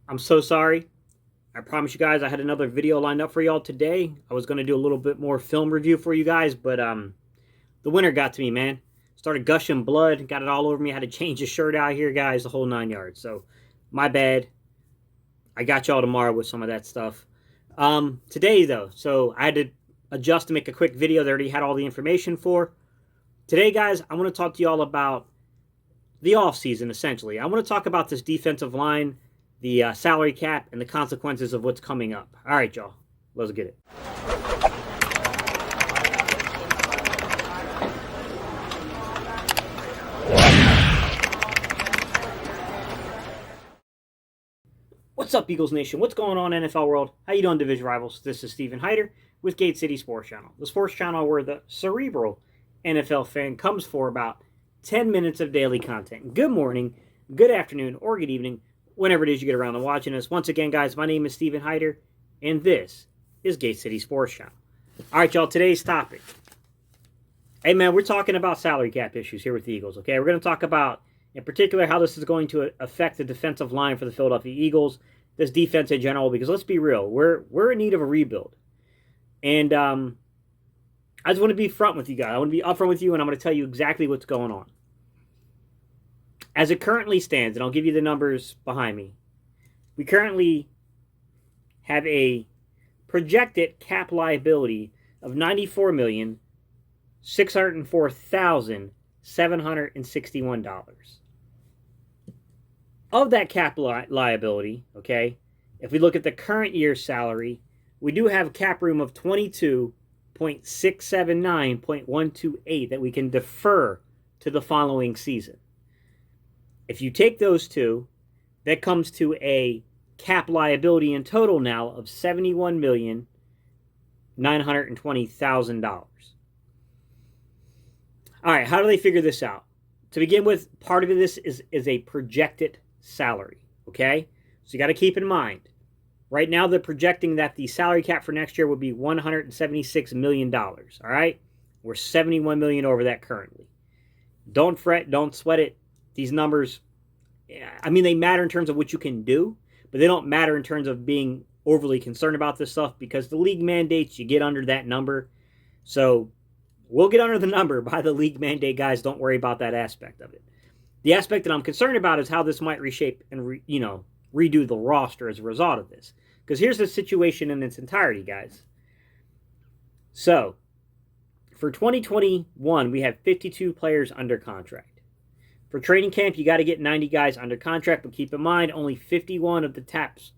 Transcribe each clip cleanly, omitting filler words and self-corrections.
I'm so sorry. I promise you guys I had another video lined up for y'all today. I was going to do a little bit more film review for you guys, but the winter got to me, man. Started gushing blood, got it all over me. I had to change the shirt out here, guys, the whole 9 yards. So, my bad. I got y'all tomorrow with some of that stuff. Today, though, so I had to adjust to make a quick video that I already had all the information for. Today, guys, I want to talk to y'all about the offseason, essentially. I want to talk about this defensive line, the salary cap, and the consequences of what's coming up. All right, y'all. Let's get it. What's up, Eagles Nation? What's going on, NFL world? How you doing, division rivals? This is Steven Hyder with Gate City Sports Channel, the sports channel where the cerebral NFL fan comes for about 10 minutes of daily content. Good morning, good afternoon, or good evening, whenever it is you get around to watching us. Once again, guys, my name is Steven Hyder, and this is Gate City Sports Channel. All right, y'all, today's topic. Hey, man, we're talking about salary cap issues here with the Eagles, okay? We're going to talk about, in particular, how this is going to affect the defensive line for the Philadelphia Eagles, this defense in general, because let's be real, we're in need of a rebuild. And I just want to be upfront with you guys. I want to be upfront with you, and I'm going to tell you exactly what's going on. As it currently stands, and I'll give you the numbers behind me, we currently have a projected cap liability of $94,604,761. Of that cap liability, okay, if we look at the current year's salary, we do have cap room of $22,679,128 that we can defer to the following season. If you take those two, that comes to a cap liability in total now of $71,920,000. All right, how do they figure this out? To begin with, part of this is a projected salary, okay? So you got to keep in mind, right now they're projecting that the salary cap for next year would be $176 million, all right? We're $71 million over that currently. Don't fret, don't sweat it. These numbers, I mean, they matter in terms of what you can do, but they don't matter in terms of being overly concerned about this stuff because the league mandates you get under that number. So we'll get under the number by the league mandate, guys. Don't worry about that aspect of it. The aspect that I'm concerned about is how this might reshape and, redo the roster as a result of this. Because here's the situation in its entirety, guys. So, for 2021, we have 52 players under contract. For training camp, you got to get 90 guys under contract, but keep in mind, only 51 of the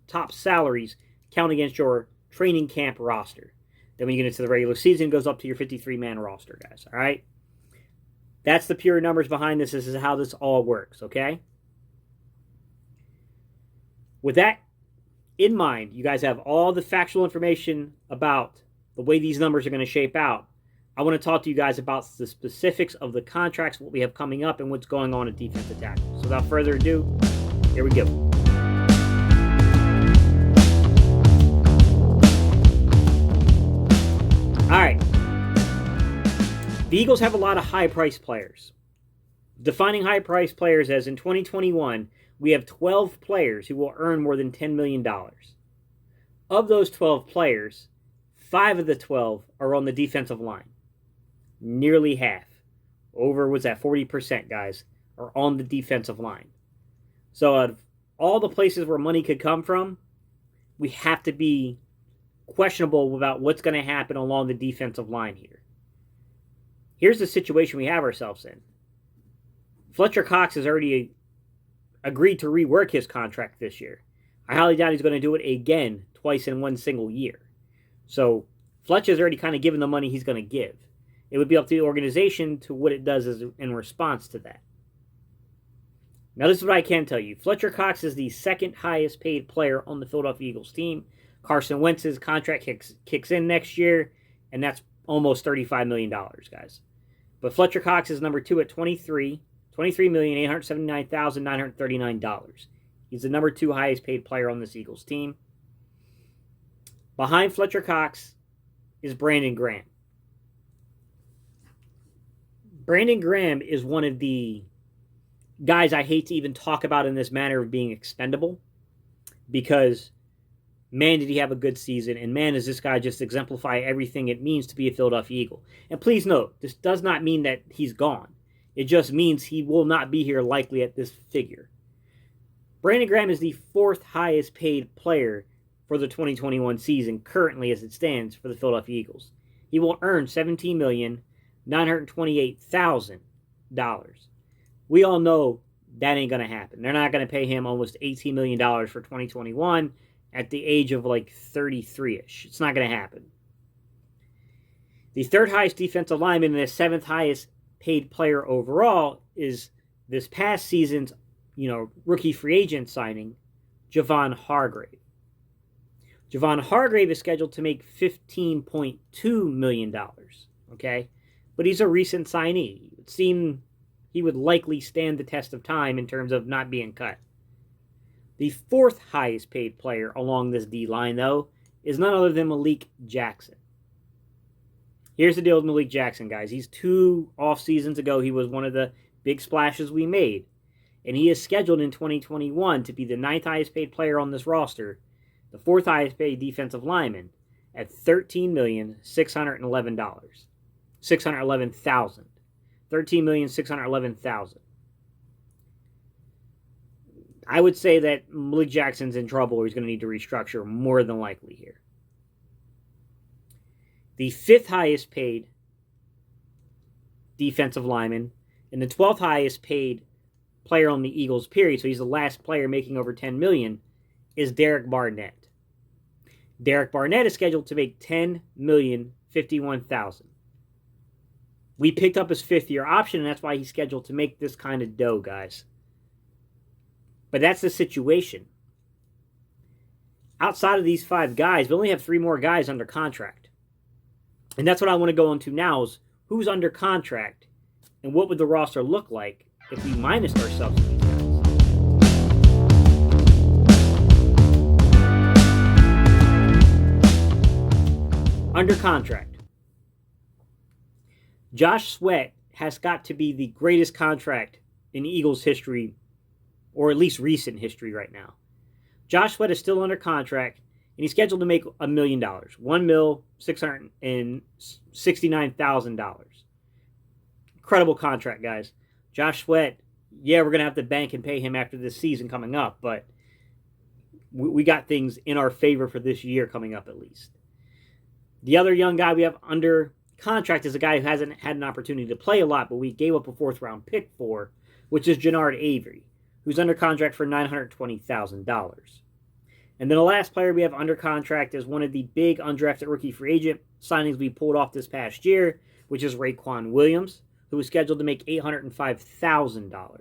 top salaries count against your training camp roster. Then when you get into the regular season, it goes up to your 53-man roster, guys, all right? That's the pure numbers behind this. This is how this all works, okay? With that in mind, you guys have all the factual information about the way these numbers are going to shape out. I want to talk to you guys about the specifics of the contracts, what we have coming up, and what's going on at defensive tackle. So without further ado, here we go. All right. The Eagles have a lot of high-priced players. Defining high-priced players as in 2021, we have 12 players who will earn more than $10 million. Of those 12 players, 5 of the 12 are on the defensive line. Nearly half. Over, what's that, 40%, guys, are on the defensive line. So out of all the places where money could come from, we have to be questionable about what's going to happen along the defensive line here. Here's the situation we have ourselves in. Fletcher Cox has already agreed to rework his contract this year. I highly doubt he's going to do it again twice in one single year. So Fletcher's already kind of given the money he's going to give. It would be up to the organization to what it does in response to that. Now, this is what I can tell you. Fletcher Cox is the second highest paid player on the Philadelphia Eagles team. Carson Wentz's contract kicks in next year, and that's almost $35 million, guys. But Fletcher Cox is number 2 at $23,879,939. He's the number 2 highest paid player on this Eagles team. Behind Fletcher Cox is Brandon Graham. Brandon Graham is one of the guys I hate to even talk about in this manner of being expendable. because, man, did he have a good season, and man, does this guy just exemplify everything it means to be a Philadelphia Eagle. And please note, this does not mean that he's gone. It just means he will not be here likely at this figure. Brandon Graham is the 4th highest paid player for the 2021 season currently as it stands for the Philadelphia Eagles. He will earn $17,928,000. We all know that ain't going to happen. They're not going to pay him almost $18 million for 2021 at the age of like 33-ish. It's not going to happen. The 3rd highest defensive lineman and the 7th highest paid player overall is this past season's rookie free agent signing, Javon Hargrave. Javon Hargrave is scheduled to make $15.2 million, okay? But he's a recent signee. It would seem he would likely stand the test of time in terms of not being cut. The 4th highest paid player along this D-line, though, is none other than Malik Jackson. Here's the deal with Malik Jackson, guys. He's 2 off seasons ago. He was one of the big splashes we made. And he is scheduled in 2021 to be the 9th highest paid player on this roster, the 4th highest paid defensive lineman, at $13,611,000. $13,611,000. I would say that Malik Jackson's in trouble, or he's going to need to restructure more than likely here. The 5th highest paid defensive lineman and the 12th highest paid player on the Eagles, period, so he's the last player making over $10 million, is Derek Barnett. Derek Barnett is scheduled to make $10,051,000. We picked up his 5th-year option, and that's why he's scheduled to make this kind of dough, guys. But that's the situation. Outside of these 5 guys, we only have 3 more guys under contract. And that's what I want to go into now is who's under contract and what would the roster look like if we minus ourselves these guys. Under contract. Josh Sweat has got to be the greatest contract in Eagles history, or at least recent history right now. Josh Sweat is still under contract, and he's scheduled to make $1 million. $1,669,000. Incredible contract, guys. Josh Sweat, yeah, we're going to have to bank and pay him after this season coming up, but we got things in our favor for this year coming up at least. The other young guy we have under contract is a guy who hasn't had an opportunity to play a lot, but we gave up a 4th-round pick for, which is Jannard Avery, who's under contract for $920,000. And then the last player we have under contract is one of the big undrafted rookie free agent signings we pulled off this past year, which is Raekwon Williams, who is scheduled to make $805,000.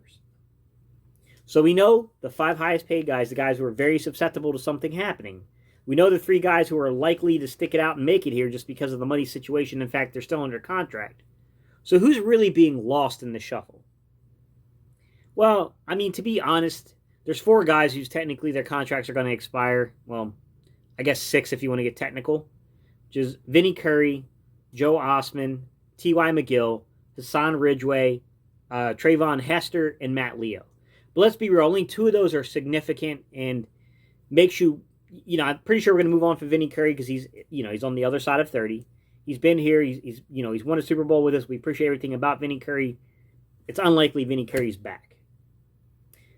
So we know the 5 highest paid guys, the guys who are very susceptible to something happening. We know the 3 guys who are likely to stick it out and make it here just because of the money situation. In fact, they're still under contract. So who's really being lost in the shuffle? Well, I mean, to be honest, there's 4 guys whose technically their contracts are going to expire. Well, I guess 6 if you want to get technical. Which is Vinny Curry, Joe Osman, T.Y. McGill, Hassan Ridgeway, Trayvon Hester, and Matt Leo. But let's be real, only 2 of those are significant and makes you, I'm pretty sure we're going to move on from Vinny Curry because he's on the other side of 30. He's been here. He's won a Super Bowl with us. We appreciate everything about Vinny Curry. It's unlikely Vinny Curry's back.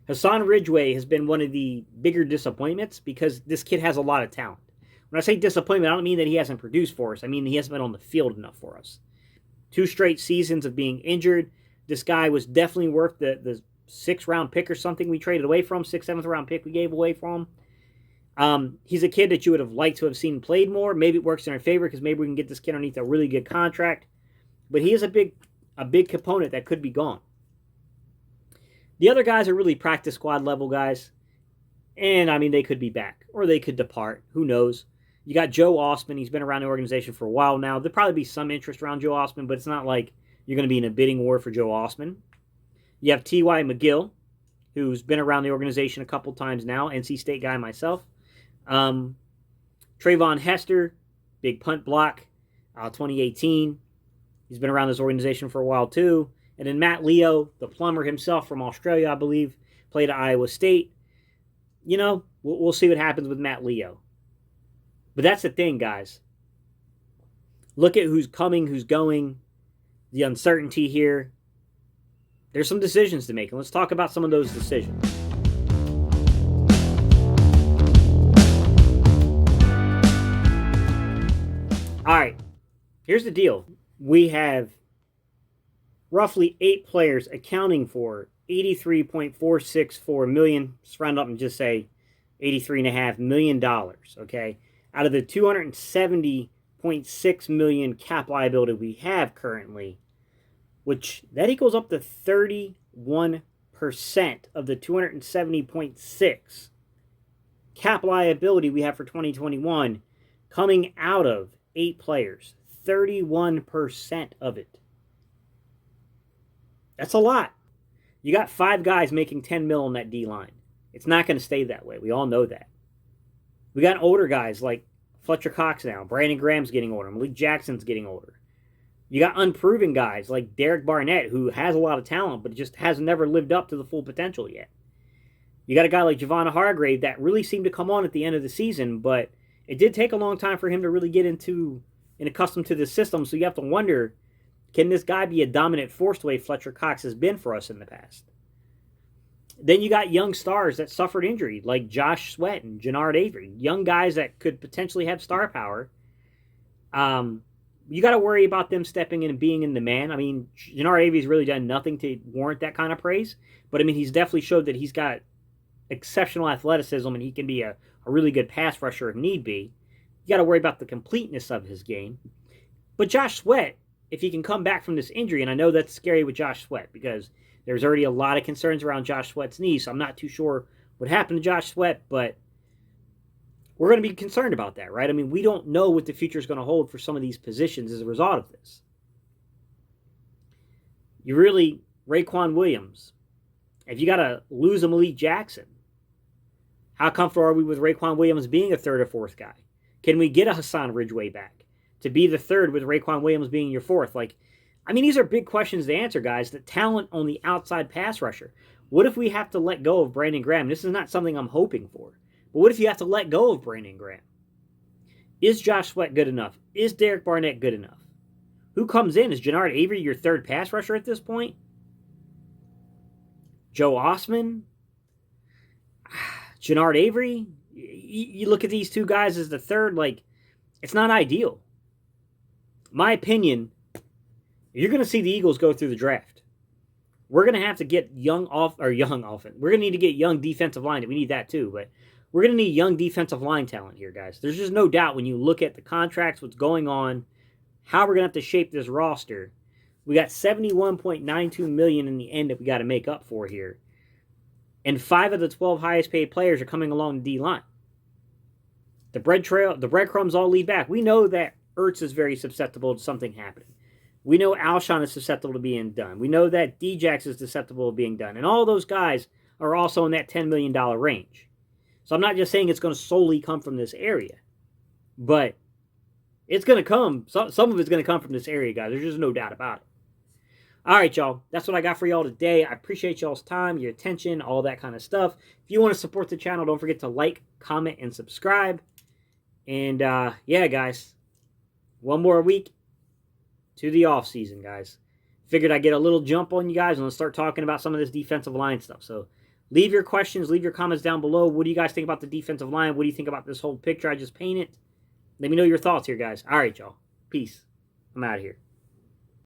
Hassan Ridgeway has been one of the bigger disappointments because this kid has a lot of talent. When I say disappointment, I don't mean that he hasn't produced for us. I mean he hasn't been on the field enough for us. 2 straight seasons of being injured. This guy was definitely worth the 6th-round pick or something we traded away from, 6th, 7th-round pick we gave away from him. He's a kid that you would have liked to have seen played more. Maybe it works in our favor because maybe we can get this kid underneath a really good contract. But he is a big component that could be gone. The other guys are really practice squad level guys. And, I mean, they could be back. Or they could depart. Who knows? You got Joe Osman. He's been around the organization for a while now. There'll probably be some interest around Joe Osman, but it's not like you're going to be in a bidding war for Joe Osman. You have T.Y. McGill, who's been around the organization a couple times now. NC State guy myself. Trayvon Hester, big punt block, 2018. He's been around this organization for a while too. And then Matt Leo, the plumber himself from Australia, I believe, played at Iowa State. We'll see what happens with Matt Leo. But that's the thing, guys. Look at who's coming, who's going, the uncertainty here. There's some decisions to make, and let's talk about some of those decisions. All right, here's the deal. We have roughly 8 players accounting for $83.464 million. Let's round up and just say $83.5 million, okay? Out of the $270.6 million cap liability we have currently, which that equals up to 31% of the 270.6 cap liability we have for 2021 coming out of 8 players. 31% of it. That's a lot. You got 5 guys making 10 mil on that D line. It's not going to stay that way. We all know that. We got older guys like Fletcher Cox now. Brandon Graham's getting older. Malik Jackson's getting older. You got unproven guys like Derek Barnett, who has a lot of talent, but just has never lived up to the full potential yet. You got a guy like Javon Hargrave that really seemed to come on at the end of the season, but it did take a long time for him to really get into and accustomed to the system, so you have to wonder, can this guy be a dominant force the way Fletcher Cox has been for us in the past? Then you got young stars that suffered injury, like Josh Sweat and Jannard Avery. Young guys that could potentially have star power. You got to worry about them stepping in and being in the man. I mean, Jannard Avery's really done nothing to warrant that kind of praise. But, I mean, he's definitely showed that he's got exceptional athleticism and he can be a really good pass rusher if need be. You got to worry about the completeness of his game. But Josh Sweat, if he can come back from this injury, and I know that's scary with Josh Sweat because there's already a lot of concerns around Josh Sweat's knee, so I'm not too sure what happened to Josh Sweat, but we're going to be concerned about that, right? I mean, we don't know what the future is going to hold for some of these positions as a result of this. You really, Raekwon Williams, if you got to lose a Malik Jackson, how comfortable are we with Raekwon Williams being a third or fourth guy? Can we get a Hassan Ridgeway back to be the third with Raekwon Williams being your fourth? Like, I mean, these are big questions to answer, guys. The talent on the outside pass rusher. What if we have to let go of Brandon Graham? This is not something I'm hoping for. But what if you have to let go of Brandon Graham? Is Josh Sweat good enough? Is Derek Barnett good enough? Who comes in? Is Jannard Avery your third pass rusher at this point? Joe Osman? Jannard Avery? You look at these two guys as the third, like, it's not ideal. My opinion, you're going to see the Eagles go through the draft. We're going to have to get young offense. We're going to need to get young defensive line. We need that too, but we're going to need young defensive line talent here, guys. There's just no doubt when you look at the contracts, what's going on, how we're going to have to shape this roster. We got $71.92 million in the end that we got to make up for here. And 5 of the 12 highest paid players are coming along the D-line. The breadcrumbs all lead back. We know that Ertz is very susceptible to something happening. We know Alshon is susceptible to being done. We know that Djax is susceptible to being done. And all those guys are also in that $10 million range. So I'm not just saying it's going to solely come from this area. But it's going to come. Some of it's going to come from this area, guys. There's just no doubt about it. All right, y'all. That's what I got for y'all today. I appreciate y'all's time, your attention, all that kind of stuff. If you want to support the channel, don't forget to like, comment, and subscribe. And, yeah, guys. One more week to the off season, guys. Figured I'd get a little jump on you guys and let's start talking about some of this defensive line stuff. So leave your questions, leave your comments down below. What do you guys think about the defensive line? What do you think about this whole picture I just painted? Let me know your thoughts here, guys. All right, y'all. Peace. I'm out of here.